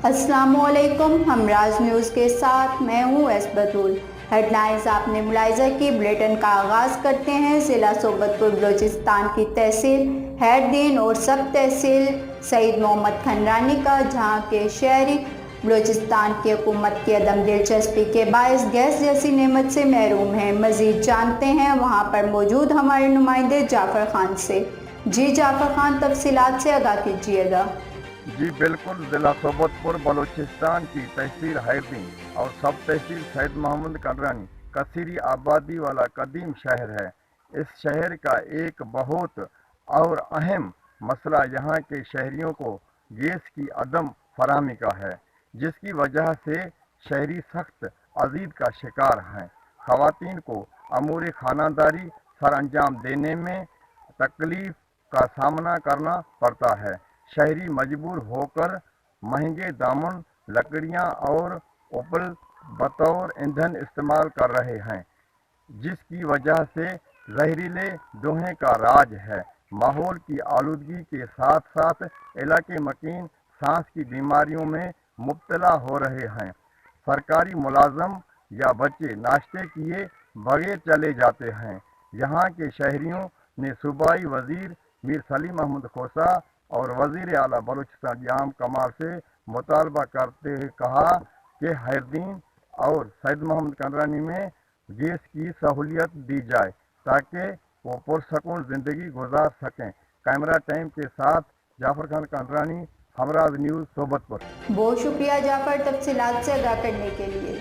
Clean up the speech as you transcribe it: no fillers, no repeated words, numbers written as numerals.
अस्सलामुअलैकुम। हमराज न्यूज़ के साथ मैं हूँ एस बतूल। हेडलाइंस आपने मुलाहिजा की। बुलेटिन का आगाज़ करते हैं। ज़िला सोबतपुर बलूचिस्तान की तहसील हैरदीन और सब तहसील सईद मोहम्मद खनरानी का, जहाँ के शहरी बलूचिस्तान की हुकूमत की अदम दिलचस्पी के बायस गैस जैसी नेमत से महरूम हैं। मज़ीद जानते हैं वहाँ पर मौजूद हमारे नुमाइंदे जाफ़र खान से। जी जाफ़र खान, तफसीलात से आगाह कीजिएगा। जी बिल्कुल, ज़िला सोबतपुर बलूचिस्तान की तहसील हैरदीन और सब तहसील सईद मोहम्मद खनरानी कसीरी आबादी वाला कदीम शहर है। इस शहर का एक बहुत और अहम मसला यहाँ के शहरियों को गैस की अदम फराहमी का है, जिसकी वजह से शहरी सख्त अज़ीद का शिकार हैं। ख़वातीन को अमूर खानादारी सर अंजाम देने में तकलीफ का सामना करना पड़ता है। शहरी मजबूर होकर महंगे दामन लकड़ियां और उपल बतौर ईंधन इस्तेमाल कर रहे हैं, जिसकी वजह से जहरीले धुएं का राज है। माहौल की आलूदगी के साथ साथ इलाके मकीन सांस की बीमारियों में मुब्तला हो रहे हैं। सरकारी मुलाजम या बच्चे नाश्ते किए बगैर चले जाते हैं। यहाँ के शहरियों ने सूबाई वजीर मीर सलीम अहमद खोसा और वजीर आला बलूचिस्तान याम कमाल से मुतालबा करते हुए कहा कि हैरदीन और सईद मोहम्मद खनरानी में गैस की सहूलियत दी जाए ताकि वो पुरसकून ज़िंदगी गुजार सकें। कैमरा टाइम के साथ जाफर खान खनरानी, हमराज न्यूज़ सोबतपुर। बहुत शुक्रिया जाफर, तफसीलात से आगाह करने के लिए।